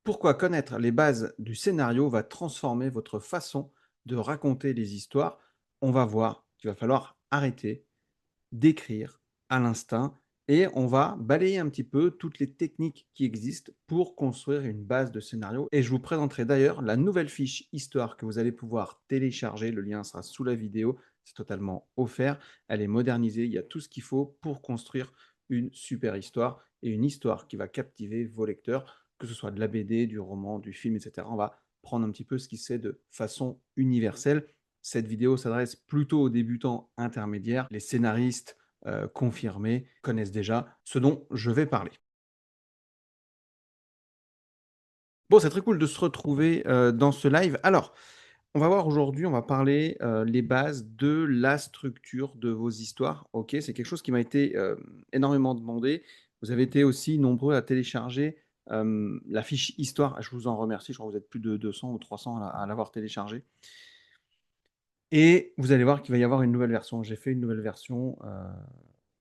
Pourquoi connaître les bases du scénario va transformer votre façon de raconter les histoires? On va voir qu'il va falloir arrêter d'écrire à l'instinct et on va balayer un petit peu toutes les techniques qui existent pour construire une base de scénario. Et je vous présenterai d'ailleurs la nouvelle fiche histoire que vous allez pouvoir télécharger. Le lien sera sous la vidéo. C'est totalement offert. Elle est modernisée. Il y a tout ce qu'il faut pour construire une super histoire et une histoire qui va captiver vos lecteurs, que ce soit de la BD, du roman, du film, etc. On va prendre un petit peu ce qui se fait de façon universelle. Cette vidéo s'adresse plutôt aux débutants intermédiaires. Les scénaristes confirmés connaissent déjà ce dont je vais parler. Bon, c'est très cool de se retrouver dans ce live. Alors, on va voir aujourd'hui, on va parler les bases de la structure de vos histoires. Ok, c'est quelque chose qui m'a été énormément demandé. Vous avez été aussi nombreux à télécharger la fiche histoire. Je vous en remercie. Je crois que vous êtes plus de 200 ou 300 à l'avoir téléchargée. Et vous allez voir qu'il va y avoir une nouvelle version. J'ai fait une nouvelle version,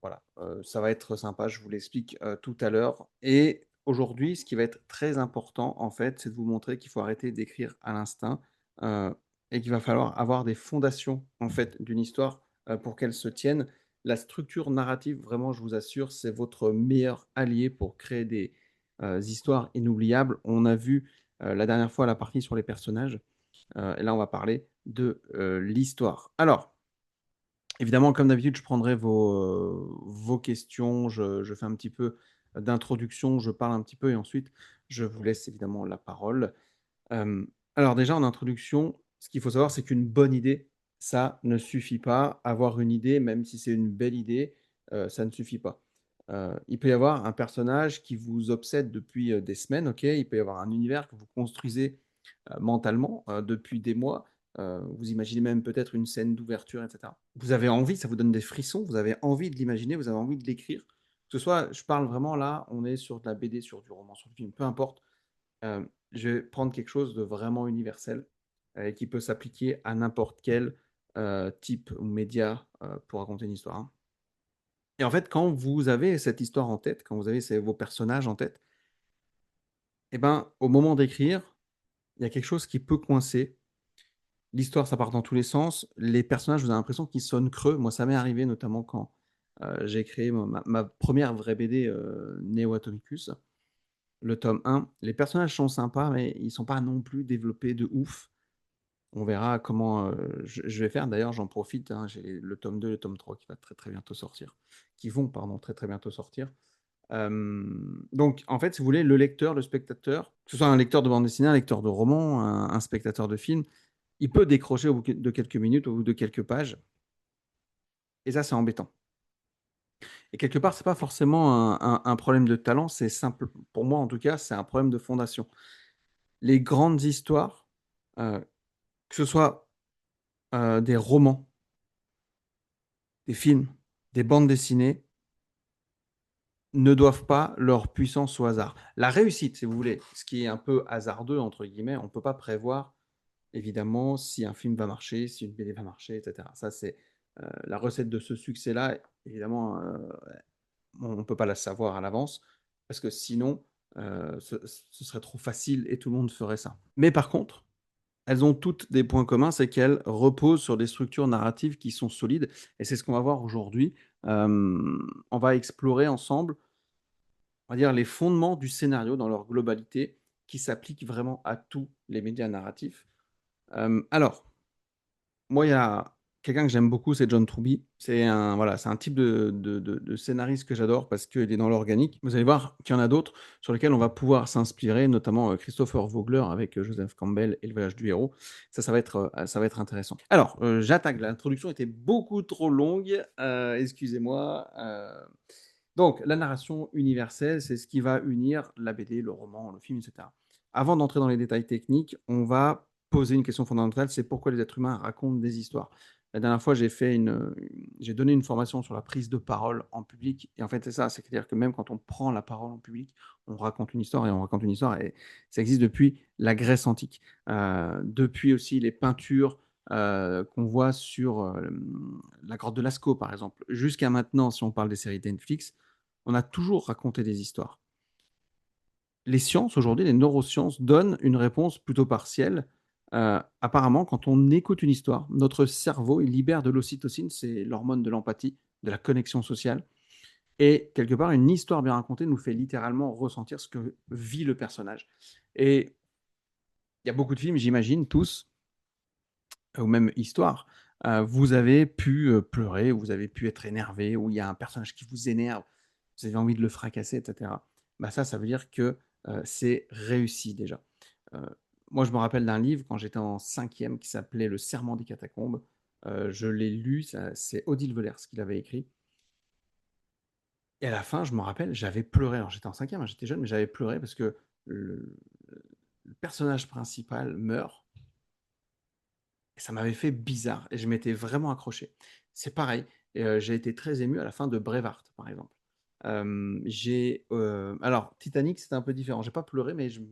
voilà, ça va être sympa, je vous l'explique, tout à l'heure. Et aujourd'hui, ce qui va être très important, en fait, c'est de vous montrer qu'il faut arrêter d'écrire à l'instinct, heu et qu'il va falloir avoir des fondations, en fait, d'une histoire, pour qu'elle se tienne. La structure narrative, vraiment, je vous assure, c'est votre meilleur allié pour créer des, histoires inoubliables. On a vu, la dernière fois la partie sur les personnages. Et là, on va parler de, l'histoire. Alors, évidemment, comme d'habitude, je prendrai vos questions. Je fais un petit peu d'introduction, je parle un petit peu et ensuite je vous laisse évidemment la parole. Alors déjà en introduction, ce qu'il faut savoir, c'est qu'une bonne idée, ça ne suffit pas. Avoir une idée, même si c'est une belle idée, ça ne suffit pas. Il peut y avoir un personnage qui vous obsède depuis, des semaines, OK? Il peut y avoir un univers que vous construisez mentalement, depuis des mois. Vous imaginez même peut-être une scène d'ouverture et cetera. Vous avez envie, ça vous donne des frissons, vous avez envie de l'imaginer, vous avez envie de l'écrire. Que ce soit je parle vraiment là, on est sur de la BD, sur du roman, sur du film, peu importe. Je vais prendre quelque chose de vraiment universel, et qui peut s'appliquer à n'importe quel, type ou média, pour raconter une histoire, hein. Et en fait, quand vous avez cette histoire en tête, quand vous avez vos personnages en tête, et ben, au moment d'écrire, il y a quelque chose qui peut coincer. L'histoire, ça part dans tous les sens. Les personnages, vous avez l'impression qu'ils sonnent creux. Moi, ça m'est arrivé notamment quand, j'ai créé ma 1re vraie BD, Neo Atomicus, le tome 1. Les personnages sont sympas, mais ils sont pas non plus développés de ouf. On verra comment, je vais faire. D'ailleurs, j'en profite, hein, j'ai le tome 2 et le tome 3 qui va très, très bientôt sortir, qui vont, pardon, très, très bientôt sortir. Donc en fait, si vous voulez, le lecteur, le spectateur, que ce soit un lecteur de bande dessinée, un lecteur de roman, un spectateur de film, il peut décrocher au bout de quelques minutes, au bout de quelques pages et ça, c'est embêtant et quelque part, c'est pas forcément un problème de talent, c'est simple pour moi en tout cas, c'est un problème de fondation. Les grandes histoires, heu, que ce soit, des romans, des films, des bandes dessinées, ne doivent pas leur puissance au hasard. La réussite, si vous voulez, ce qui est un peu «hasardeux» entre guillemets, on ne peut pas prévoir évidemment si un film va marcher, si une BD va marcher et cetera. Ça, c'est, la recette de ce succès-là, évidemment, on ne peut pas la savoir à l'avance parce que sinon, ce serait trop facile et tout le monde ferait ça. Mais par contre, elles ont toutes des points communs, c'est qu'elles reposent sur des structures narratives qui sont solides et c'est ce qu'on va voir aujourd'hui. On va explorer ensemble, on va dire, les fondements du scénario dans leur globalité qui s'appliquent vraiment à tous les médias narratifs. Alors, moi, il y a quelqu'un que j'aime beaucoup, c'est John Truby. C'est un voilà, c'est un type de scénariste que j'adore parce qu'il est dans l'organique. Vous allez voir qu'il y en a d'autres sur lesquels on va pouvoir s'inspirer, notamment, Christopher Vogler avec, Joseph Campbell et Le Voyage du héros. Ça va être intéressant. Alors, j'attaque. L'introduction était beaucoup trop longue, excusez-moi. Donc la narration universelle, c'est ce qui va unir la BD, le roman, le film et cetera. Avant d'entrer dans les détails techniques, on va poser une question fondamentale, c'est pourquoi les êtres humains racontent des histoires. La dernière fois, j'ai donné une formation sur la prise de parole en public et en fait, c'est ça, c'est-à-dire que même quand on prend la parole en public, on raconte une histoire et on raconte une histoire et ça existe depuis la Grèce antique. Depuis aussi les peintures, qu'on voit sur, la grotte de Lascaux, par exemple. Jusqu'à maintenant, si on parle des séries de Netflix, on a toujours raconté des histoires. les sciences aujourd'hui, les neurosciences donnent une réponse plutôt partielle. Apparemment, quand on écoute une histoire, notre cerveau, il libère de l'ocytocine, c'est l'hormone de l'empathie, de la connexion sociale. Et quelque part, une histoire bien racontée nous fait littéralement ressentir ce que vit le personnage. Et il y a beaucoup de films, j'imagine, tous, ou même histoires, vous avez pu pleurer, vous avez pu être énervé, ou il y a un personnage qui vous énerve, vous avez envie de le fracasser, etc. Bah ça veut dire que c'est réussi déjà. Euh, Moi, je me rappelle d'un livre quand j'étais en cinquième qui s'appelait Le Serment des catacombes. Je l'ai lu, c'est Odile Velers qui l'avait écrit. Et à la fin, je me rappelle, j'avais pleuré. Alors j'étais en cinquième, hein, j'étais jeune, mais j'avais pleuré parce que le, le personnage principal meurt. Et ça m'avait fait bizarre et je m'étais vraiment accroché. C'est pareil, j'ai été très ému à la fin de Braveheart, par exemple. Alors Titanic, c'était un peu différent. J'ai pas pleuré, mais je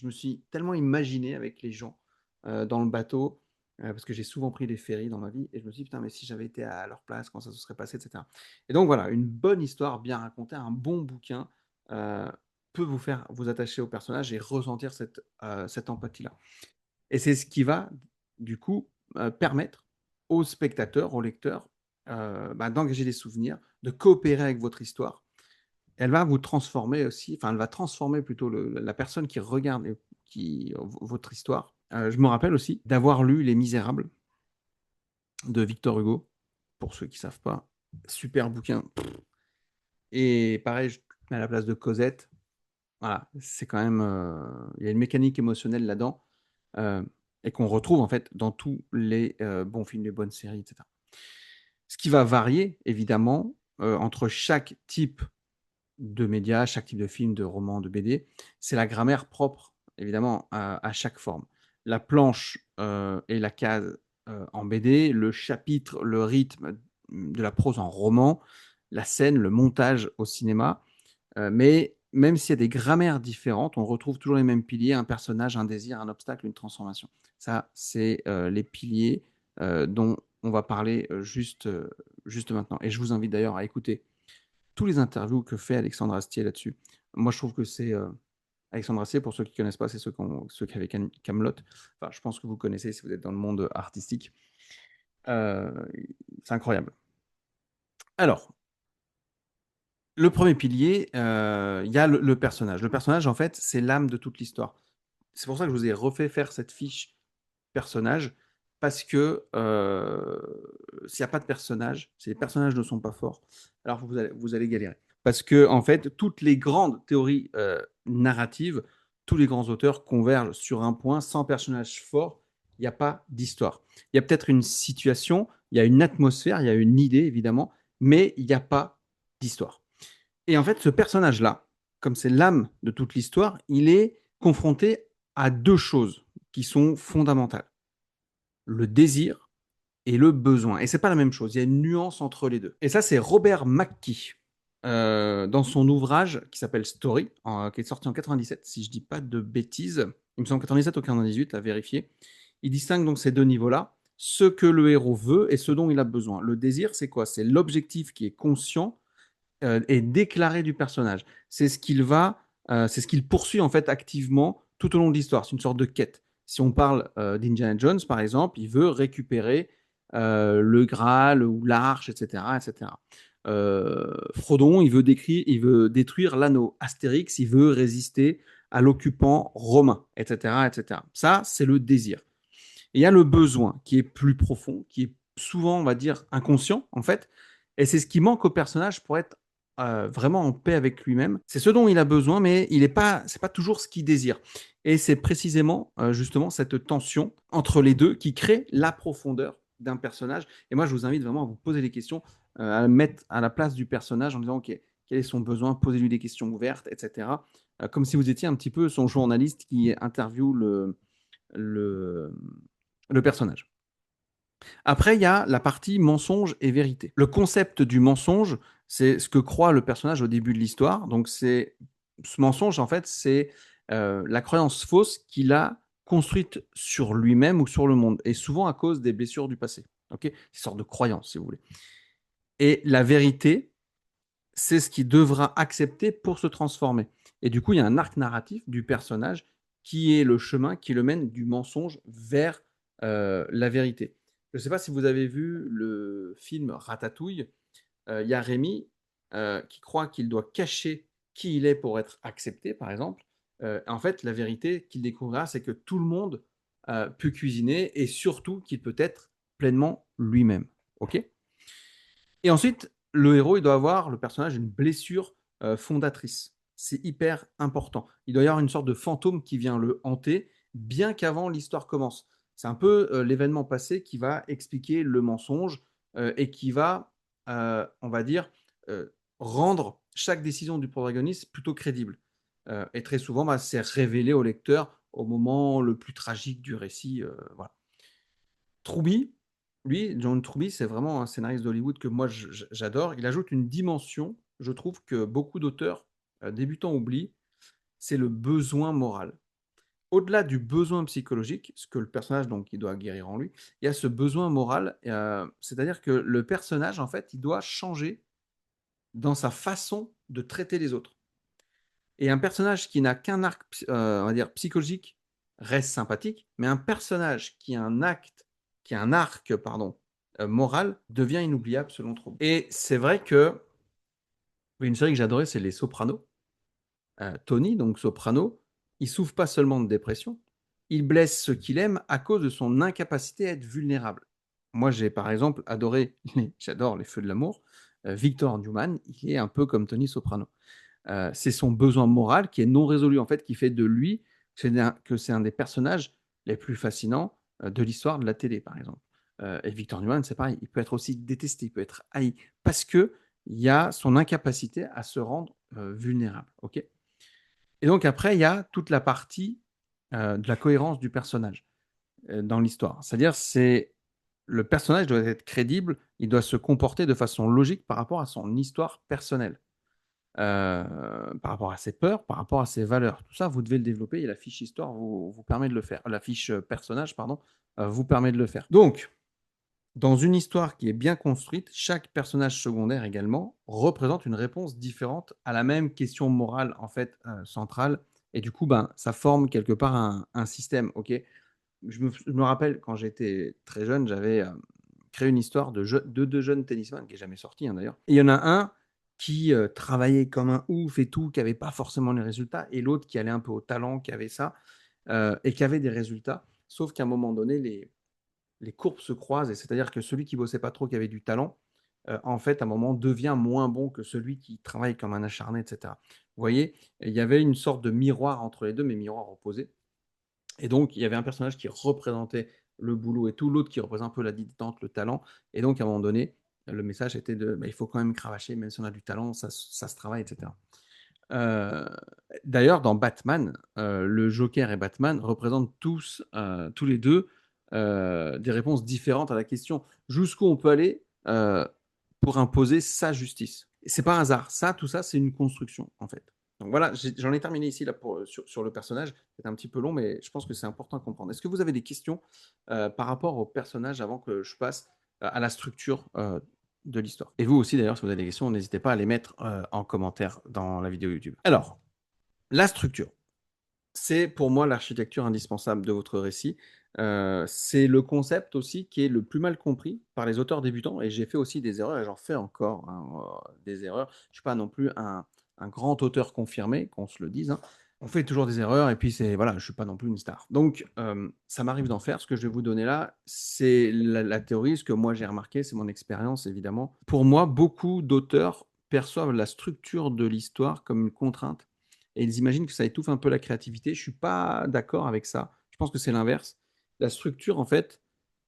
me suis tellement imaginé avec les gens, dans le bateau, parce que j'ai souvent pris des ferries dans ma vie et je me suis dit: «Putain, mais si j'avais été à leur place, comment ça se serait passé?» et cetera. Et donc voilà, une bonne histoire bien racontée, un bon bouquin, heu, peut vous faire vous attacher au personnage et ressentir cette empathie-là. Et c'est ce qui va, du coup, permettre aux spectateurs, aux lecteurs, d'engager des souvenirs, de coopérer avec votre histoire. Elle va vous transformer aussi, enfin, elle va transformer plutôt la personne qui regarde votre histoire. Je me rappelle aussi d'avoir lu Les Misérables de Victor Hugo, pour ceux qui ne savent pas. Super bouquin. Et pareil, je me mets à la place de Cosette. Voilà, c'est quand même, il y a une mécanique émotionnelle là-dedans, heu et qu'on retrouve en fait dans tous les, bons films, les bonnes séries et cetera. Ce qui va varier évidemment, entre chaque type de médias, chaque type de film, de roman, de BD, c'est la grammaire propre évidemment à chaque forme. La planche, et la case, en BD, le chapitre, le rythme, de la prose en roman, la scène, le montage au cinéma. Mais même s'il y a des grammaires différentes, on retrouve toujours les mêmes piliers, un personnage, un désir, un obstacle, une transformation. Ça, c'est, les piliers, dont on va parler, juste maintenant. Et je vous invite d'ailleurs à écouter tous les interviews que fait Alexandre Astier là-dessus. Moi, je trouve que c'est, Alexandre Astier, pour ceux qui ne connaissent pas, c'est ceux qui avaient Camelot. Enfin, je pense que vous connaissez si vous êtes dans le monde artistique. Heu, c'est incroyable. Alors, le premier pilier, il y a le personnage. Le personnage, en fait, c'est l'âme de toute l'histoire. C'est pour ça que je vous ai refait faire cette fiche personnage, parce que, s'il y a pas de personnage, si les personnages ne sont pas forts, alors vous allez galérer. Parce que en fait, toutes les grandes théories, narratives, tous les grands auteurs convergent sur un point: sans personnage fort, il y a pas d'histoire. Il y a peut-être une situation, il y a une atmosphère, il y a une idée évidemment, mais il y a pas d'histoire. Et en fait, ce personnage-là, comme c'est l'âme de toute l'histoire, il est confronté à 2 choses qui sont fondamentales: le désir et le besoin. Et c'est pas la même chose, il y a une nuance entre les 2. Et ça, c'est Robert McKee, dans son ouvrage qui s'appelle Story, qui est sorti en 97, si je dis pas de bêtises. Il me semble 97 ou 98, à vérifier. Il distingue donc ces 2 niveaux-là, ce que le héros veut et ce dont il a besoin. Le désir, c'est quoi? C'est l'objectif qui est conscient, et déclaré du personnage. C'est ce qu'il poursuit en fait activement tout au long de l'histoire. C'est une sorte de quête. Si on parle d'Indiana Jones, par exemple, il veut récupérer le Graal ou l'Arche, etc., etc. Frodon, il veut détruire l'anneau. Astérix, il veut résister à l'occupant romain, etc., etc. Ça, c'est le désir. Et il y a le besoin qui est plus profond, qui est souvent, on va dire, inconscient, en fait. Et c'est ce qui manque au personnage pour être vraiment en paix avec lui-même. C'est ce dont il a besoin, mais c'est pas toujours ce qu'il désire. Et c'est précisément, justement, cette tension entre les deux qui crée la profondeur d'un personnage. Et moi, je vous invite vraiment à vous poser des questions, à mettre à la place du personnage en disant, OK, quel est son besoin? Posez-lui des questions ouvertes, etc. Comme si vous étiez un petit peu son journaliste qui interviewe le, le personnage. Après, il y a la partie mensonge et vérité. Le concept du mensonge, c'est ce que croit le personnage au début de l'histoire. Donc, ce mensonge, en fait, c'est la croyance fausse qu'il a construite sur lui-même ou sur le monde, et souvent à cause des blessures du passé. Ok, c'est une sorte de croyance, si vous voulez. Et la vérité, c'est ce qu'il devra accepter pour se transformer. Et du coup, il y a un arc narratif du personnage qui est le chemin qui le mène du mensonge vers la vérité. Je ne sais pas si vous avez vu le film Ratatouille. Il y a Rémi qui croit qu'il doit cacher qui il est pour être accepté, par exemple. En fait, la vérité qu'il découvrira, c'est que tout le monde peut cuisiner et surtout qu'il peut être pleinement lui-même. Ok. Et ensuite, le héros, il doit avoir, le personnage, une blessure fondatrice. C'est hyper important. Il doit y avoir une sorte de fantôme qui vient le hanter bien qu'avant l'histoire commence. C'est un peu l'événement passé qui va expliquer le mensonge et qui va, on va dire, euh, rendre chaque décision du protagoniste plutôt crédible. Et très souvent, bah, c'est révélé au lecteur au moment le plus tragique du récit. Voilà. Truby, lui, John Truby, c'est vraiment un scénariste d'Hollywood que moi j'adore. Il ajoute une dimension, je trouve que beaucoup d'auteurs débutants oublient, c'est le besoin moral. Au-delà du besoin psychologique, ce que le personnage donc il doit guérir en lui, il y a ce besoin moral, c'est-à-dire que le personnage en fait, il doit changer dans sa façon de traiter les autres. Et un personnage qui n'a qu'un arc, on va dire psychologique, reste sympathique, mais un personnage qui a un acte, qui a un arc, pardon, moral, devient inoubliable selon Trump. Et c'est vrai que une série que j'adorais, c'est Les Sopranos. Tony, donc soprano, il souffre pas seulement de dépression, il blesse ceux qu'il aime à cause de son incapacité à être vulnérable. Moi, j'ai par exemple adoré, j'adore Les Feux de l'amour. Victor Newman, il est un peu comme Tony Soprano. C'est son besoin moral qui est non résolu, en fait, qui fait de lui que c'est un des personnages les plus fascinants de l'histoire de la télé, par exemple. Et Victor Newman, c'est pareil, il peut être aussi détesté, il peut être haï, parce que il y a son incapacité à se rendre vulnérable. Ok. Et donc après, il y a toute la partie de la cohérence du personnage dans l'histoire. C'est-à-dire, c'est le personnage doit être crédible, il doit se comporter de façon logique par rapport à son histoire personnelle. Par rapport à ses peurs, par rapport à ses valeurs. Tout ça, vous devez le développer et la fiche histoire vous permet de le faire. La fiche personnage, pardon, vous permet de le faire. Donc, dans une histoire qui est bien construite, chaque personnage secondaire également représente une réponse différente à la même question morale en fait centrale. Et du coup, ben, ça forme quelque part un système. Ok, je me rappelle quand j'étais très jeune, j'avais créé une histoire de deux jeunes tennisman qui est jamais sortie hein, d'ailleurs. Et il y en a un qui travaillait comme un ouf et tout, qui avait pas forcément les résultats, et l'autre qui allait un peu au talent, qui avait ça et qui avait des résultats. Sauf qu'à un moment donné, les courbes se croisent, et c'est-à-dire que celui qui bossait pas trop, qui avait du talent, en fait, à un moment, devient moins bon que celui qui travaille comme un acharné, etc. Vous voyez, il y avait une sorte de miroir entre les deux, mais miroir opposé. Et donc, il y avait un personnage qui représentait le boulot et tout, l'autre qui représente un peu la dilettante, le talent. Et donc, à un moment donné, le message était de bah, il faut quand même cravacher, même si on a du talent, ça se travaille, etc. Euh, D'ailleurs, dans Batman, le Joker et Batman représentent tous les deux, des réponses différentes à la question jusqu'où on peut aller pour imposer sa justice. C'est pas un hasard. Tout ça, c'est une construction, en fait. Donc voilà, j'en ai terminé ici là sur le personnage. C'est un petit peu long, mais je pense que c'est important à comprendre. Est-ce que vous avez des questions par rapport au personnage avant que je passe à la structure de l'histoire? Et vous aussi, d'ailleurs, si vous avez des questions, n'hésitez pas à les mettre en commentaire dans la vidéo YouTube. Alors, la structure, c'est pour moi l'architecture indispensable de votre récit. C'est le concept aussi qui est le plus mal compris par les auteurs débutants, et j'ai fait aussi des erreurs, et j'en fais encore hein, des erreurs. Je ne suis pas non plus un grand auteur confirmé, qu'on se le dise, hein. On fait toujours des erreurs, et puis c'est voilà, je ne suis pas non plus une star. Donc, ça m'arrive d'en faire. Ce que je vais vous donner là, c'est la théorie, ce que moi j'ai remarqué, c'est mon expérience évidemment. Pour moi, beaucoup d'auteurs perçoivent la structure de l'histoire comme une contrainte et ils imaginent que ça étouffe un peu la créativité. Je ne suis pas d'accord avec ça. Je pense que c'est l'inverse. La structure, en fait,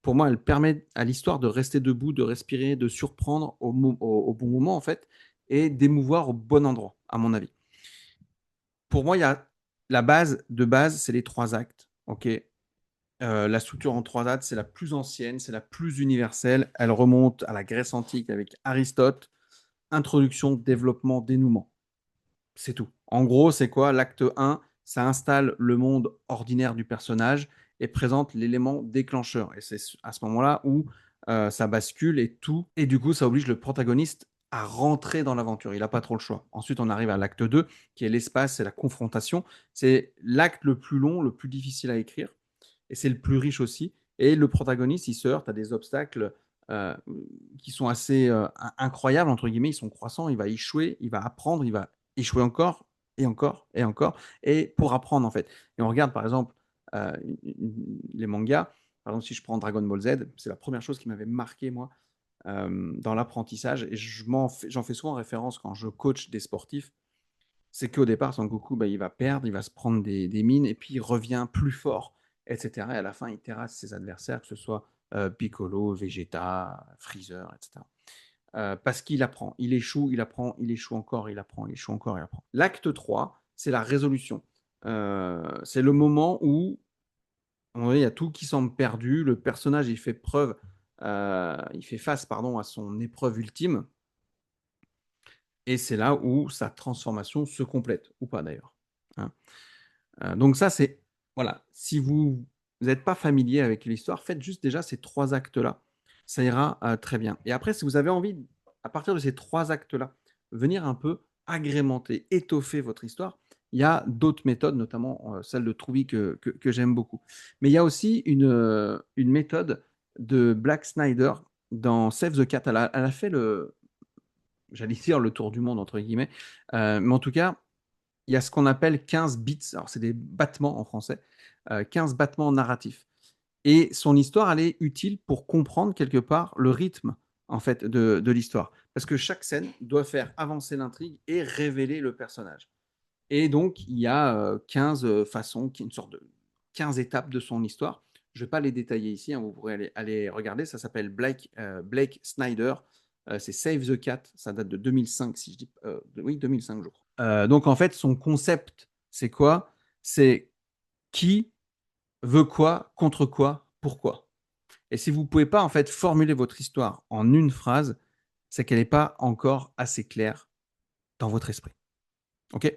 pour moi, elle permet à l'histoire de rester debout, de respirer, de surprendre au bon moment, en fait, et d'émouvoir au bon endroit, à mon avis. Pour moi, il y a la base de base, c'est les trois actes. Ok. La structure en trois actes, c'est la plus ancienne, c'est la plus universelle. Elle remonte à la Grèce antique avec Aristote. Introduction, développement, dénouement. C'est tout. En gros, c'est quoi? L'acte 1, ça installe le monde ordinaire du personnage et présente l'élément déclencheur. Et c'est à ce moment-là où ça bascule et tout. Et du coup, ça oblige le protagoniste à rentrer dans l'aventure. Il n'a pas trop le choix. Ensuite, on arrive à l'acte 2, qui est l'espace, c'est la confrontation. C'est l'acte le plus long, le plus difficile à écrire, et c'est le plus riche aussi. Et le protagoniste, il se heurte à des obstacles euh, qui sont assez incroyables, entre guillemets. Ils sont croissants, il va échouer, il va apprendre, il va échouer encore, et encore, et encore, et pour apprendre, en fait. Et on regarde, par exemple, euh, les mangas. Par exemple, si je prends Dragon Ball Z, c'est la première chose qui m'avait marqué, moi, dans l'apprentissage. Et j'en fais souvent référence quand je coach des sportifs. C'est qu'au départ, Son Goku, bah, il va perdre, il va se prendre des mines, et puis il revient plus fort, etc. Et à la fin, il terrasse ses adversaires, que ce soit Piccolo, Vegeta, Freezer, etc. Parce qu'il apprend, il échoue, il apprend, il échoue encore, il apprend, il échoue encore, il apprend. L'acte 3, c'est la résolution. C'est le moment où il y a tout qui semble perdu, le personnage il fait face pardon, à son épreuve ultime, et c'est là où sa transformation se complète, ou pas d'ailleurs. Hein. Donc ça, c'est, voilà, si vous n'êtes pas familier avec l'histoire, faites juste déjà ces 3 actes-là. Ça ira très bien. Et après, si vous avez envie, à partir de ces 3 actes-là, venir un peu agrémenter, étoffer votre histoire, il y a d'autres méthodes, notamment celle de Trouby que j'aime beaucoup. Mais il y a aussi une méthode de Black Snyder dans Save the Cat. Elle a fait j'allais dire le tour du monde, entre guillemets. Mais en tout cas, il y a ce qu'on appelle 15 bits. Alors, c'est des battements en français. 15 battements narratifs. Et son histoire, elle est utile pour comprendre quelque part le rythme en fait de l'histoire. Parce que chaque scène doit faire avancer l'intrigue et révéler le personnage. Et donc, il y a 15 façons, une sorte de 15 étapes de son histoire. Je ne vais pas les détailler ici, hein, vous pourrez aller regarder. Ça s'appelle Blake Snyder. C'est Save the Cat. Ça date de 2005, si je dis. Oui, 2005 jours. Donc, en fait, son concept, c'est quoi? C'est qui veut quoi, contre quoi, pourquoi. Et si vous ne pouvez pas, en fait, formuler votre histoire en une phrase, c'est qu'elle n'est pas encore assez claire dans votre esprit. OK?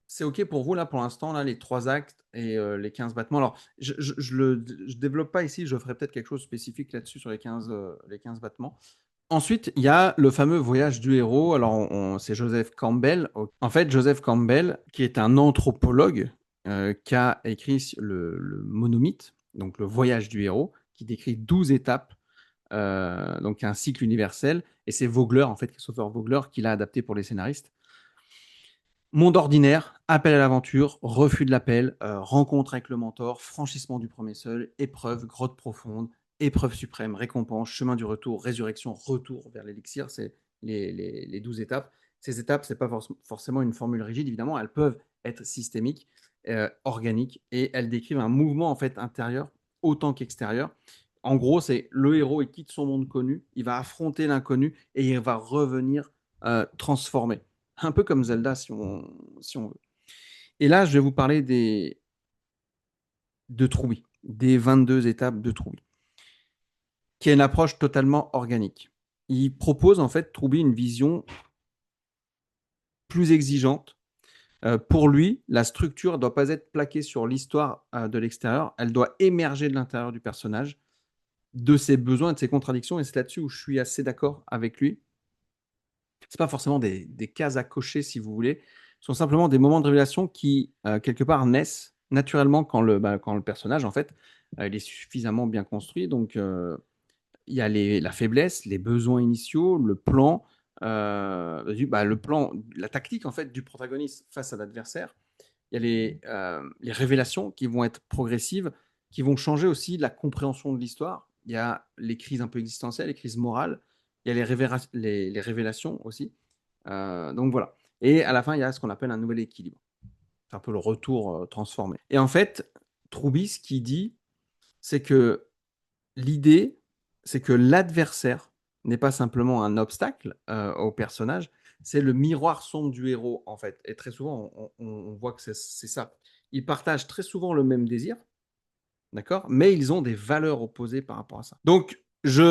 C'est OK pour vous, là, pour l'instant, là, les 3 actes et les 15 battements. Alors, je développe pas ici, je ferai peut-être quelque chose de spécifique là-dessus sur les 15 battements. Ensuite, il y a le fameux voyage du héros. Alors, c'est Joseph Campbell. En fait, Joseph Campbell, qui est un anthropologue, qui a écrit le monomythe, donc le voyage du héros, qui décrit 12 étapes, donc un cycle universel. Et c'est Vogler, en fait, Christopher Vogler, qui l'a adapté pour les scénaristes. Monde ordinaire, appel à l'aventure, refus de l'appel, rencontre avec le mentor, franchissement du premier seuil, épreuve, grotte profonde, épreuve suprême, récompense, chemin du retour, résurrection, retour vers l'élixir. C'est les 12 étapes. Ces étapes, ce n'est pas forcément une formule rigide, évidemment, elles peuvent être systémiques, organiques, et elles décrivent un mouvement en fait intérieur autant qu'extérieur. En gros, c'est le héros, il quitte son monde connu, il va affronter l'inconnu et il va revenir transformé. Un peu comme Zelda, si on veut. Et là, je vais vous parler de Troubi, des 22 étapes de Troubi, qui est une approche totalement organique. Il propose en fait, Troubi, une vision plus exigeante. Pour lui, la structure ne doit pas être plaquée sur l'histoire de l'extérieur, elle doit émerger de l'intérieur du personnage, de ses besoins et de ses contradictions, et c'est là-dessus où je suis assez d'accord avec lui. Ce pas forcément des cases à cocher, si vous voulez. Ce sont simplement des moments de révélation qui, quelque part, naissent naturellement quand le personnage, en fait, il est suffisamment bien construit. Donc, il y a la faiblesse, les besoins initiaux, le plan, le plan, la tactique, en fait, du protagoniste face à l'adversaire. Il y a les révélations qui vont être progressives, qui vont changer aussi la compréhension de l'histoire. Il y a les crises un peu existentielles, les crises morales. Il y a les révélations aussi. Donc voilà. Et à la fin, il y a ce qu'on appelle un nouvel équilibre. C'est un peu le retour transformé. Et en fait, Troubi, ce qu'il dit, c'est que l'idée, c'est que l'adversaire n'est pas simplement un obstacle au personnage, c'est le miroir sombre du héros, en fait. Et très souvent, on voit que c'est ça. Ils partagent très souvent le même désir, d'accord? Mais ils ont des valeurs opposées par rapport à ça. Donc, je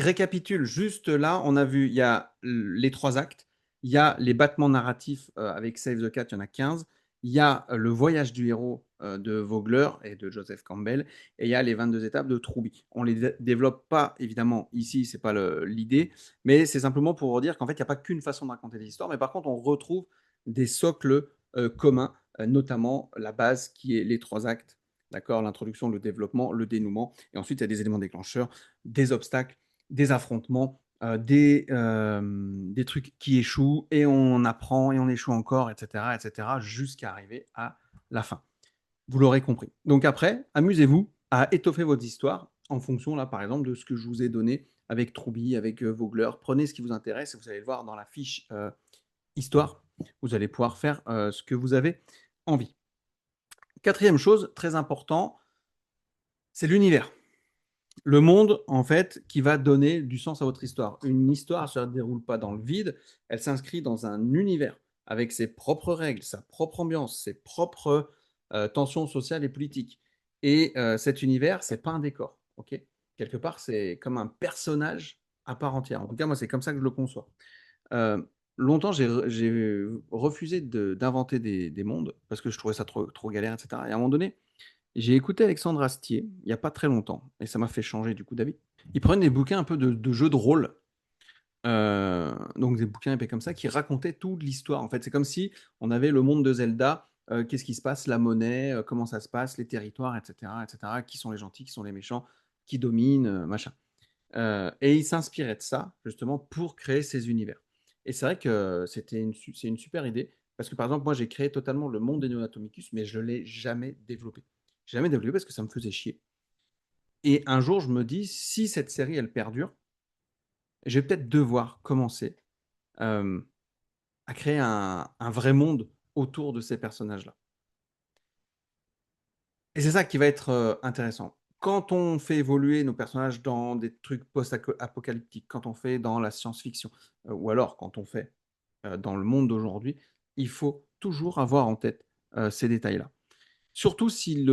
récapitule juste là. On a vu, il y a les 3 actes, il y a les battements narratifs avec Save the Cat, il y en a 15. Il y a le voyage du héros de Vogler et de Joseph Campbell, et il y a les 22 étapes de Truby. On les développe pas évidemment ici, c'est pas l'idée, mais c'est simplement pour vous dire qu'en fait, il n'y a pas qu'une façon de raconter des histoires, mais par contre, on retrouve des socles communs, notamment la base qui est les trois actes, d'accord, l'introduction, le développement, le dénouement, et ensuite il y a des éléments déclencheurs, des obstacles, des affrontements, des trucs qui échouent et on apprend et on échoue encore, et cetera, jusqu'à arriver à la fin. Vous l'aurez compris. Donc après, amusez-vous à étoffer votre histoire en fonction, là, par exemple, de ce que je vous ai donné avec Trouby, avec Vogler. Prenez ce qui vous intéresse et vous allez le voir dans la fiche histoire. Vous allez pouvoir faire ce que vous avez envie. Quatrième chose, très important, c'est l'univers. Le monde, en fait, qui va donner du sens à votre histoire. Une histoire ne se déroule pas dans le vide, elle s'inscrit dans un univers avec ses propres règles, sa propre ambiance, ses propres tensions sociales et politiques. Et cet univers, c'est pas un décor, ok. Quelque part, c'est comme un personnage à part entière. En tout cas, moi, c'est comme ça que je le conçois. Euh, Longtemps, j'ai refusé d'inventer des mondes parce que je trouvais ça trop galère, etc. Et à un moment donné, j'ai écouté Alexandre Astier, il y a pas très longtemps, et ça m'a fait changer du coup d'avis. Il prenait des bouquins un peu de jeux de rôle, donc des bouquins épais comme ça, qui racontaient toute l'histoire. En fait, c'est comme si on avait le monde de Zelda, qu'est-ce qui se passe, la monnaie, comment ça se passe, les territoires, et cetera, qui sont les gentils, qui sont les méchants, qui dominent, machin. Et il s'inspirait de ça, justement, pour créer ces univers. Et c'est vrai que c'est une super idée, parce que par exemple, moi, j'ai créé totalement le monde des Neonatomicus, mais je ne l'ai jamais développé. Jamais développé parce que ça me faisait chier. Et un jour, je me dis, si cette série, elle perdure, je vais peut-être devoir commencer euh, à créer un vrai monde autour de ces personnages-là. Et c'est ça qui va être intéressant. Quand on fait évoluer nos personnages dans des trucs post-apocalyptiques, quand on fait dans la science-fiction, ou alors quand on fait dans le monde d'aujourd'hui, il faut toujours avoir en tête ces détails-là. Surtout si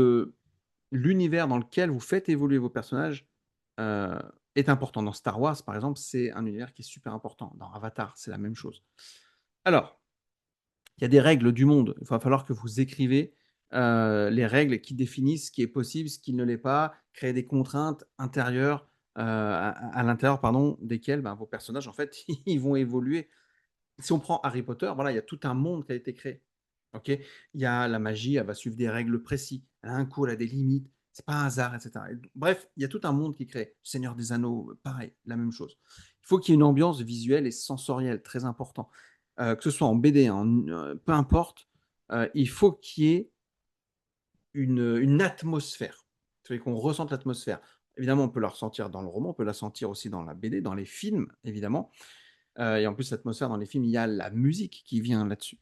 l'univers dans lequel vous faites évoluer vos personnages euh, est important. Dans Star Wars, par exemple, c'est un univers qui est super important. Dans Avatar, c'est la même chose. Alors, il y a des règles du monde. Il va falloir que vous écrivez les règles qui définissent ce qui est possible, ce qui ne l'est pas, créer des contraintes intérieures à l'intérieur, pardon, desquelles ben, vos personnages, en fait, ils vont évoluer. Si on prend Harry Potter, voilà, il y a tout un monde qui a été créé. Ok, il y a la magie, elle va suivre des règles précises. Elle a un cours, elle a des limites. C'est pas un hasard, etc. Bref, il y a tout un monde qui est créé. Seigneur des Anneaux, pareil, la même chose. Il faut qu'il y ait une ambiance visuelle et sensorielle, très important. Que ce soit en BD, peu importe, il faut qu'il y ait une atmosphère. Il faut qu'on ressente l'atmosphère. Évidemment, on peut la ressentir dans le roman, on peut la sentir aussi dans la BD, dans les films, évidemment. Et en plus, l'atmosphère dans les films, il y a la musique qui vient là-dessus.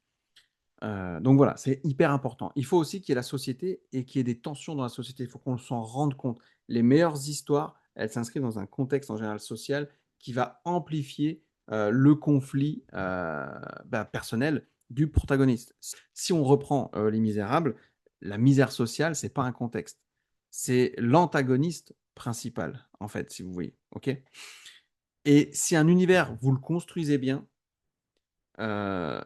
Donc voilà, c'est hyper important. Il faut aussi qu'il y ait la société et qu'il y ait des tensions dans la société. Il faut qu'on s'en rende compte. Les meilleures histoires, elles s'inscrivent dans un contexte en général social qui va amplifier le conflit personnel du protagoniste. Si on reprend Les Misérables, la misère sociale, c'est pas un contexte. C'est l'antagoniste principal, en fait, si vous voyez. Ok. Et si un univers, vous le construisez bien,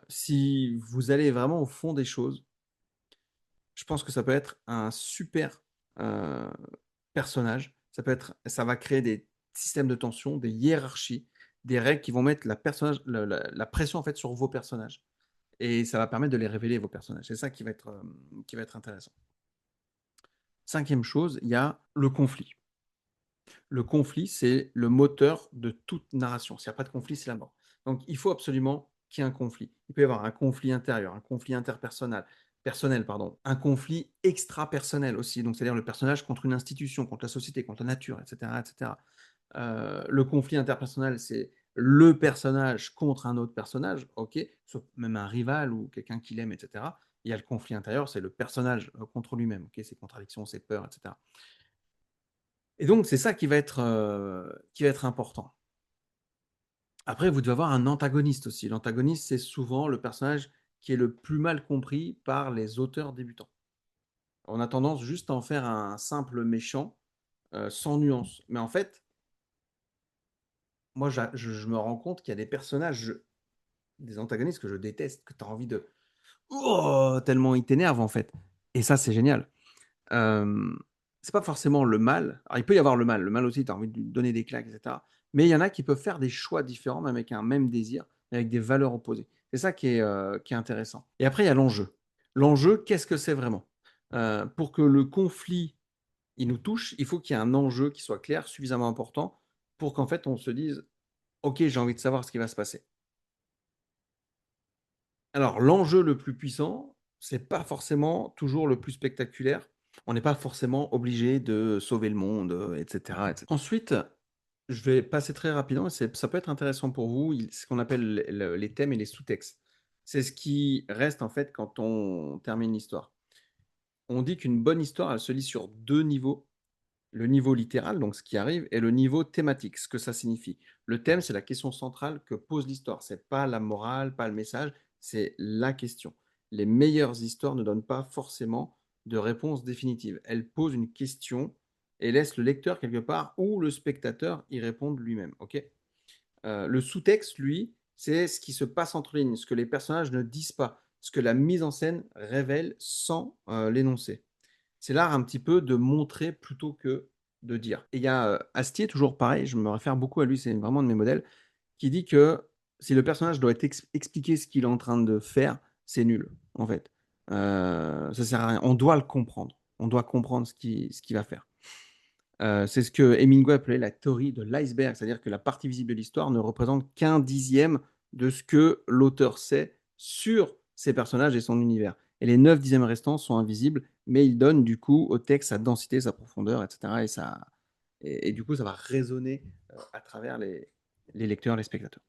si vous allez vraiment au fond des choses, je pense que ça peut être un super euh, personnage. Ça va créer des systèmes de tension, des hiérarchies, des règles qui vont mettre la pression en fait sur vos personnages. Et ça va permettre de les révéler, vos personnages. C'est ça qui va être intéressant. Cinquième chose, il y a le conflit. Le conflit, c'est le moteur de toute narration. S'il n'y a pas de conflit, c'est la mort. Donc, il faut absolument qu'il y ait un conflit. Il peut y avoir un conflit intérieur, un conflit personnel, pardon, un conflit extra-personnel aussi. Donc, c'est-à-dire le personnage contre une institution, contre la société, contre la nature, etc., etc. Le conflit interpersonnel, c'est le personnage contre un autre personnage, ok, sauf même un rival ou quelqu'un qu'il aime, etc. Il y a le conflit intérieur, c'est le personnage contre lui-même, ok, ses contradictions, ses peurs, etc. Et donc, c'est ça qui va être important. Après, vous devez avoir un antagoniste aussi. L'antagoniste, c'est souvent le personnage qui est le plus mal compris par les auteurs débutants. On a tendance juste à en faire un simple méchant sans nuance. Mais en fait, moi, je me rends compte qu'il y a des personnages, des antagonistes que je déteste, que tu as envie de... Oh, tellement ils t'énervent en fait. Et ça, c'est génial. Hem, c'est pas forcément le mal. Alors, il peut y avoir le mal. Le mal aussi, tu as envie de lui donner des claques et cetera. Mais il y en a qui peuvent faire des choix différents, même avec un même désir, mais avec des valeurs opposées. C'est ça qui est intéressant. Et après, il y a l'enjeu. L'enjeu, qu'est-ce que c'est vraiment? Pour que le conflit, il nous touche, il faut qu'il y ait un enjeu qui soit clair, suffisamment important pour qu'en fait, on se dise: «OK, j'ai envie de savoir ce qui va se passer». Alors, l'enjeu le plus puissant, c'est pas forcément toujours le plus spectaculaire. On n'est pas forcément obligé de sauver le monde, et cetera, et cetera. Ensuite, je vais passer très rapidement, ça peut être intéressant pour vous, ce qu'on appelle les thèmes et les sous-textes. C'est ce qui reste en fait quand on termine l'histoire. On dit qu'une bonne histoire, elle se lit sur 2 niveaux. Le niveau littéral, donc ce qui arrive, et le niveau thématique, ce que ça signifie. Le thème, c'est la question centrale que pose l'histoire. C'est pas la morale, pas le message, c'est la question. Les meilleures histoires ne donnent pas forcément de réponse définitive. Elles posent une question et laissent le lecteur quelque part ou le spectateur y répondre lui-même. Ok. Le sous-texte, lui, c'est ce qui se passe entre lignes, ce que les personnages ne disent pas, ce que la mise en scène révèle sans l'énoncer. C'est l'art un petit peu de montrer plutôt que de dire. Et il y a, Astier, toujours pareil, je me réfère beaucoup à lui, c'est vraiment un de mes modèles, qui dit que si le personnage doit expliquer ce qu'il est en train de faire, c'est nul, en fait. Ça sert à rien. On doit le comprendre. On doit comprendre ce qu'il va faire. C'est ce que Hemingway appelait la théorie de l'iceberg, c'est-à-dire que la partie visible de l'histoire ne représente qu'un dixième de ce que l'auteur sait sur ses personnages et son univers. Et les 9 dixièmes restants sont invisibles, mais ils donnent du coup au texte sa densité, sa profondeur, etc. Et du coup, ça va résonner à travers les lecteurs, les spectateurs.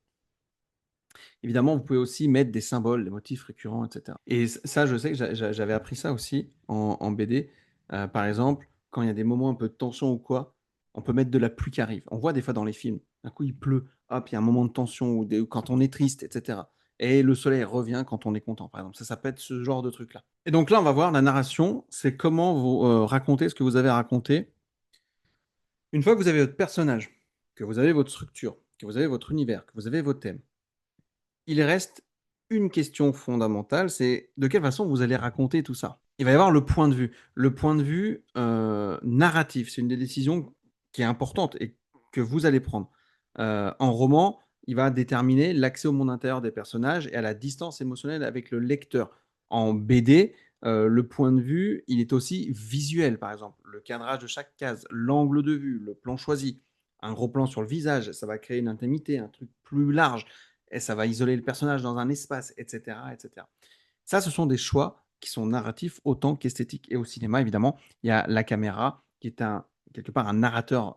Évidemment, vous pouvez aussi mettre des symboles, des motifs récurrents, etc. Et ça, je sais que j'avais appris ça aussi en BD. Par exemple, quand il y a des moments un peu de tension ou quoi, on peut mettre de la pluie qui arrive. On voit des fois dans les films, d'un coup il pleut, hop, il y a un moment de tension ou quand on est triste, etc. Et le soleil revient quand on est content, par exemple. Ça peut être ce genre de truc-là. Et donc là, on va voir la narration, c'est comment vous raconter ce que vous avez à raconter. Une fois que vous avez votre personnage, que vous avez votre structure, que vous avez votre univers, que vous avez vos thèmes, il reste une question fondamentale, c'est de quelle façon vous allez raconter tout ça? Il va y avoir le point de vue. Le point de vue, narratif, c'est une des décisions qui est importante et que vous allez prendre. En roman, il va déterminer l'accès au monde intérieur des personnages et à la distance émotionnelle avec le lecteur. En BD, le point de vue, il est aussi visuel, par exemple. Le cadrage de chaque case, l'angle de vue, le plan choisi, un gros plan sur le visage, ça va créer une intimité, un truc plus large et ça va isoler le personnage dans un espace, et cetera, et cetera. Ça, ce sont des choix qui sont narratifs autant qu'esthétiques. Et au cinéma, évidemment, il y a la caméra qui est quelque part un narrateur,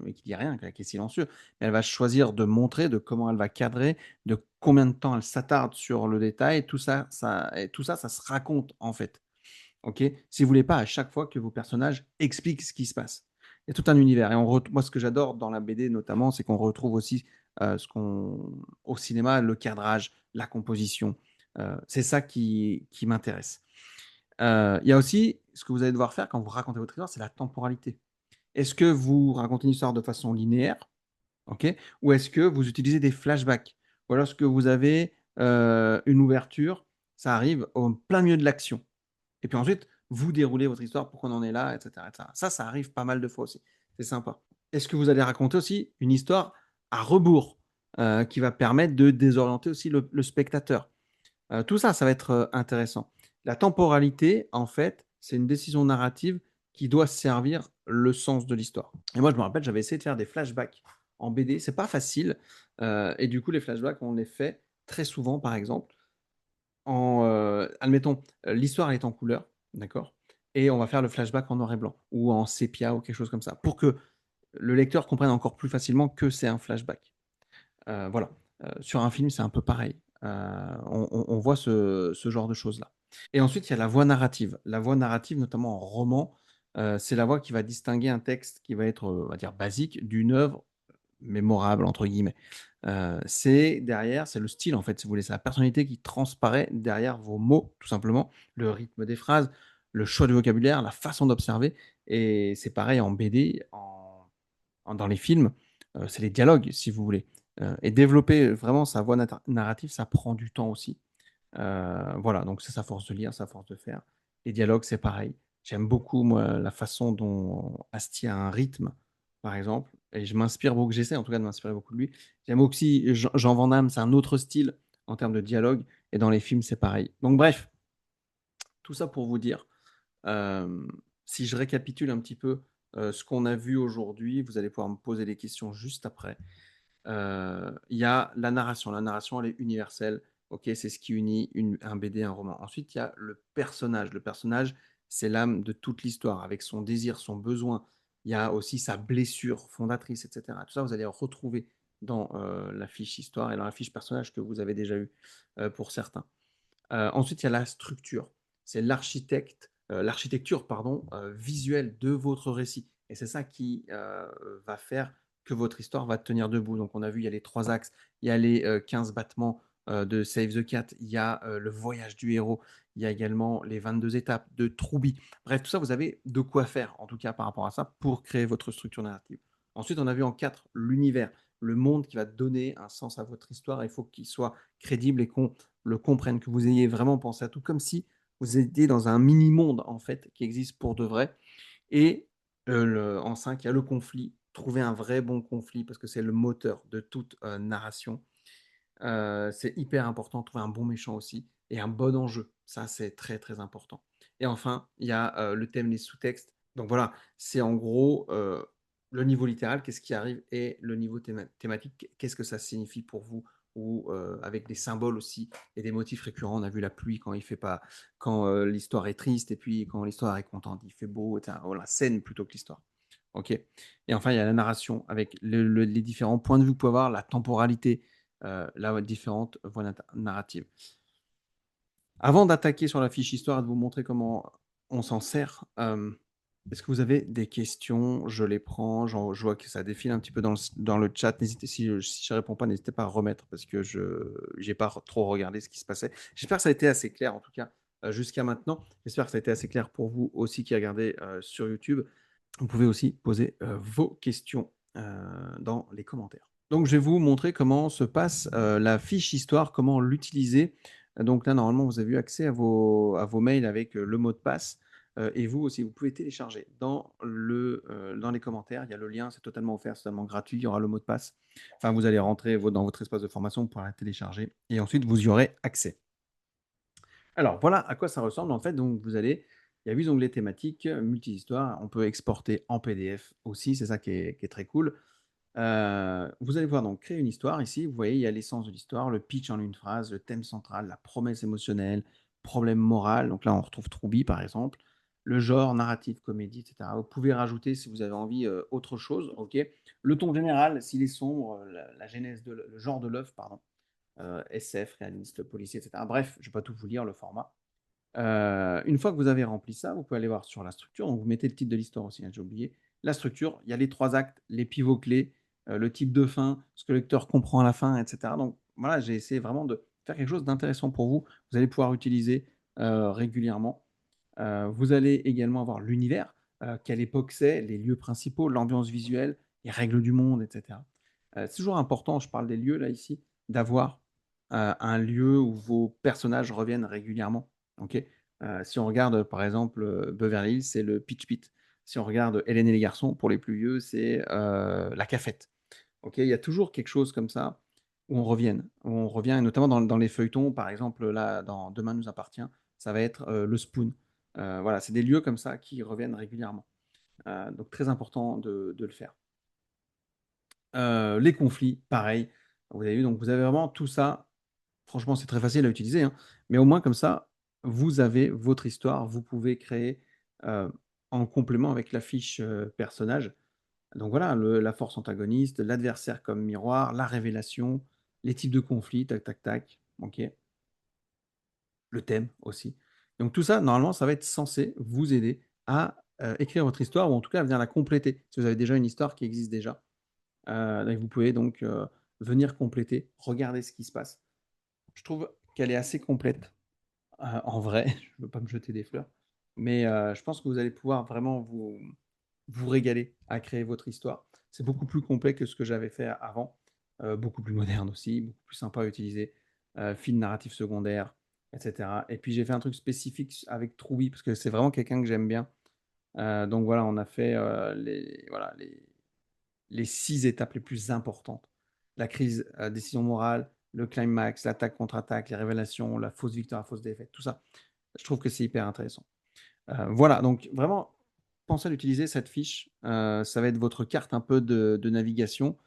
mais qui dit rien, qui est silencieux. Mais elle va choisir de montrer, de comment elle va cadrer, de combien de temps elle s'attarde sur le détail. Tout ça, ça se raconte en fait. OK? Si vous voulez pas à chaque fois que vos personnages expliquent ce qui se passe. Il y a tout un univers et moi ce que j'adore dans la BD notamment, c'est qu'on retrouve aussi, ce qu'on au cinéma, le cadrage, la composition, c'est ça qui m'intéresse. Il y a aussi ce que vous allez devoir faire quand vous racontez votre histoire, c'est la temporalité. Est-ce que vous racontez une histoire de façon linéaire? OK? Ou est-ce que vous utilisez des flashbacks? Ou alors est-ce que vous avez, une ouverture, ça arrive au plein milieu de l'action? Et puis ensuite, vous déroulez votre histoire, pourquoi on en est là, et cetera, et cetera. Ça arrive pas mal de fois aussi. C'est sympa. Est-ce que vous allez raconter aussi une histoire à rebours, qui va permettre de désorienter aussi le spectateur? Tout ça, ça va être, intéressant. La temporalité, en fait, c'est une décision narrative qui doit servir le sens de l'histoire. Et moi, je me rappelle, j'avais essayé de faire des flashbacks en BD. C'est pas facile, et du coup, les flashbacks, on les fait très souvent, par exemple, admettons, l'histoire elle est en couleur, d'accord? Et on va faire le flashback en noir et blanc ou en sépia ou quelque chose comme ça, pour que le lecteur comprenne encore plus facilement que c'est un flashback. Voilà, sur un film, c'est un peu pareil. On voit ce genre de choses-là. Et ensuite, il y a la voix narrative. La voix narrative, notamment en roman, c'est la voix qui va distinguer un texte qui va être, on va dire basique, d'une œuvre «mémorable» entre guillemets. C'est le style en fait, si vous voulez, c'est la personnalité qui transparaît derrière vos mots, tout simplement, le rythme des phrases, le choix du vocabulaire, la façon d'observer et c'est pareil en BD, dans les films, c'est les dialogues si vous voulez, et développer vraiment sa voix narrative, ça prend du temps aussi. Voilà, donc c'est sa force de lire, sa force de faire Les dialogues, c'est pareil. J'aime beaucoup, moi, la façon dont Astier a un rythme, par exemple, et je m'inspire beaucoup, j'essaie en tout cas de m'inspirer beaucoup de lui. J'aime aussi Jean Van Damme, c'est un autre style en termes de dialogue, et dans les films, c'est pareil. Donc bref, tout ça pour vous dire, si je récapitule un petit peu ce qu'on a vu aujourd'hui, vous allez pouvoir me poser des questions juste après. Il y a la narration. La narration, elle est universelle. Ok, c'est ce qui unit un BD, un roman. Ensuite, il y a le personnage. Le personnage, c'est l'âme de toute l'histoire, avec son désir, son besoin. Il y a aussi sa blessure fondatrice, etc. Tout ça, vous allez retrouver dans la fiche histoire et dans la fiche personnage que vous avez déjà eu pour certains. Ensuite, il y a la structure. C'est l'architecture pardon, visuelle de votre récit. Et c'est ça qui va faire que votre histoire va tenir debout. Donc, on a vu, il y a les 3 axes, il y a les 15 battements de Save the Cat, il y a le voyage du héros, il y a également les 22 étapes de Troubi. Bref, tout ça, vous avez de quoi faire, en tout cas par rapport à ça, pour créer votre structure narrative. Ensuite, on a vu en 4 l'univers, le monde qui va donner un sens à votre histoire. Il faut qu'il soit crédible et qu'on le comprenne, que vous ayez vraiment pensé à tout, comme si vous étiez dans un mini-monde, en fait, qui existe pour de vrai. Et en 5, il y a le conflit. Trouver un vrai bon conflit, parce que c'est le moteur de toute narration. C'est hyper important, trouver un bon méchant aussi, et un bon enjeu. Ça, c'est très, très important. Et enfin, il y a le thème, les sous-textes. Donc voilà, c'est en gros le niveau littéral, qu'est-ce qui arrive, et le niveau thématique, qu'est-ce que ça signifie pour vous, ou avec des symboles aussi, et des motifs récurrents. On a vu la pluie quand il fait pas, quand l'histoire est triste, et puis quand l'histoire est contente, il fait beau, etc. Voilà, scène plutôt que l'histoire. Ok. Et enfin, il y a la narration, avec les différents points de vue que vous pouvez avoir, la temporalité, là, différentes voies narratives. Avant d'attaquer sur la fiche histoire et de vous montrer comment on s'en sert, est-ce que vous avez des questions? Je les prends, je vois que ça défile un petit peu dans le chat. N'hésitez, si je ne réponds pas, n'hésitez pas à remettre parce que je n'ai pas trop regardé ce qui se passait. J'espère que ça a été assez clair, en tout cas, jusqu'à maintenant. J'espère que ça a été assez clair pour vous aussi qui regardez sur YouTube. Vous pouvez aussi poser vos questions dans les commentaires. Donc, je vais vous montrer comment se passe la fiche histoire, comment l'utiliser. Donc là, normalement, vous avez eu accès à vos mails avec le mot de passe. Et vous aussi, vous pouvez télécharger dans les commentaires. Il y a le lien, c'est totalement offert, c'est totalement gratuit. Il y aura le mot de passe. Enfin, vous allez rentrer dans votre espace de formation pour la télécharger. Et ensuite, vous y aurez accès. Alors, voilà à quoi ça ressemble en fait. Donc, il y a 8 onglets thématiques, multi-histoires. On peut exporter en PDF aussi, c'est ça qui est très cool. Vous allez pouvoir donc créer une histoire ici. Vous voyez, il y a l'essence de l'histoire, le pitch en une phrase, le thème central, la promesse émotionnelle, problème moral. Donc là, on retrouve Troubi par exemple. Le genre, narratif, comédie, etc. Vous pouvez rajouter si vous avez envie autre chose. Ok. Le ton général, s'il est sombre, la genèse le genre de l'œuvre, pardon. SF, réaliste, policier, etc. Bref, je ne vais pas tout vous lire le format. Une fois que vous avez rempli ça, vous pouvez aller voir sur la structure. Donc, vous mettez le titre de l'histoire aussi, hein, j'ai oublié. La structure, il y a les 3 actes, les pivots clés, le type de fin, ce que le lecteur comprend à la fin, etc. Donc voilà, j'ai essayé vraiment de faire quelque chose d'intéressant pour vous. Vous allez pouvoir utiliser régulièrement. Vous allez également avoir l'univers, quelle époque c'est, les lieux principaux, l'ambiance visuelle, les règles du monde, etc. C'est toujours important, je parle des lieux là ici, d'avoir un lieu où vos personnages reviennent régulièrement. Ok. Si on regarde par exemple Beverly Hills, c'est le Pitch Pit. Si on regarde Hélène et les garçons, pour les plus vieux, c'est la cafette. Ok. Il y a toujours quelque chose comme ça où on revient, et notamment dans les feuilletons, par exemple là, dans Demain nous appartient, ça va être le Spoon. Voilà, c'est des lieux comme ça qui reviennent régulièrement. Donc très important de le faire. Les conflits, pareil. Vous avez vu, donc vous avez vraiment tout ça. Franchement, c'est très facile à utiliser, hein, mais au moins comme ça, vous avez votre histoire. Vous pouvez créer en complément avec la fiche personnage. Donc voilà, la force antagoniste, l'adversaire comme miroir, la révélation, les types de conflits, tac, tac, tac. Ok. Le thème aussi. Donc tout ça, normalement, ça va être censé vous aider à écrire votre histoire ou en tout cas à venir la compléter. Si vous avez déjà une histoire qui existe déjà, donc vous pouvez donc venir compléter, regarder ce qui se passe. Je trouve qu'elle est assez complète en vrai. Je ne veux pas me jeter des fleurs, mais je pense que vous allez pouvoir vraiment vous régaler à créer votre histoire. C'est beaucoup plus complet que ce que j'avais fait avant, beaucoup plus moderne aussi, beaucoup plus sympa à utiliser. Fil narratif secondaire, et cetera. Et puis j'ai fait un truc spécifique avec Troubi parce que c'est vraiment quelqu'un que j'aime bien. Donc voilà, on a fait, les 6 étapes les plus importantes. La crise, décision morale, le climax, l'attaque contre-attaque, les révélations, la fausse victoire, la fausse défaite, tout ça. Je trouve que c'est hyper intéressant. Voilà, donc vraiment, pensez à l'utiliser cette fiche. Ça va être votre carte un peu de navigation.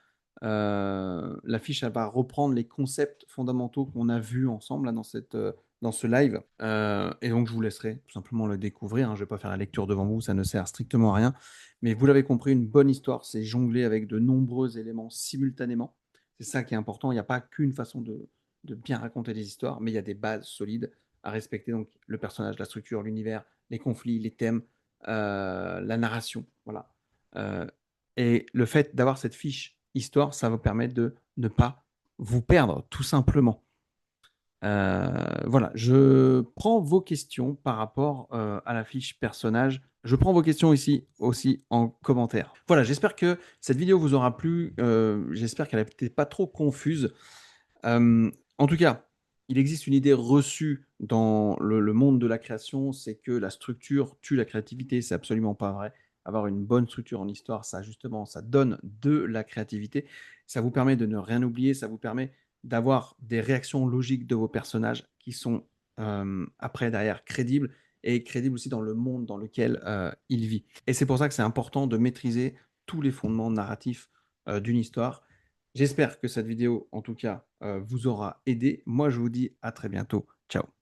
La fiche, elle va reprendre les concepts fondamentaux qu'on a vus ensemble là, dans ce live. Et donc, je vous laisserai tout simplement le découvrir, hein. Je ne vais pas faire la lecture devant vous, ça ne sert strictement à rien. Mais vous l'avez compris, une bonne histoire, c'est jongler avec de nombreux éléments simultanément. C'est ça qui est important. Il n'y a pas qu'une façon de bien raconter des histoires, mais il y a des bases solides à respecter. Donc, le personnage, la structure, l'univers, les conflits, les thèmes, la narration. Voilà. Euh, et le fait d'avoir cette fiche histoire, ça va vous permettre de ne pas vous perdre, tout simplement. Voilà, je prends vos questions par rapport à la fiche personnage. Je prends vos questions ici aussi en commentaire. Voilà, j'espère que cette vidéo vous aura plu. J'espère qu'elle n'était pas trop confuse. En tout cas, il existe une idée reçue dans le monde de la création, c'est que la structure tue la créativité. C'est absolument pas vrai. Avoir une bonne structure en histoire, ça justement, ça donne de la créativité. Ça vous permet de ne rien oublier, ça vous permet d'avoir des réactions logiques de vos personnages qui sont après, derrière, crédibles et crédibles aussi dans le monde dans lequel il vit. Et c'est pour ça que c'est important de maîtriser tous les fondements narratifs d'une histoire. J'espère que cette vidéo, en tout cas, vous aura aidé. Moi, je vous dis à très bientôt. Ciao.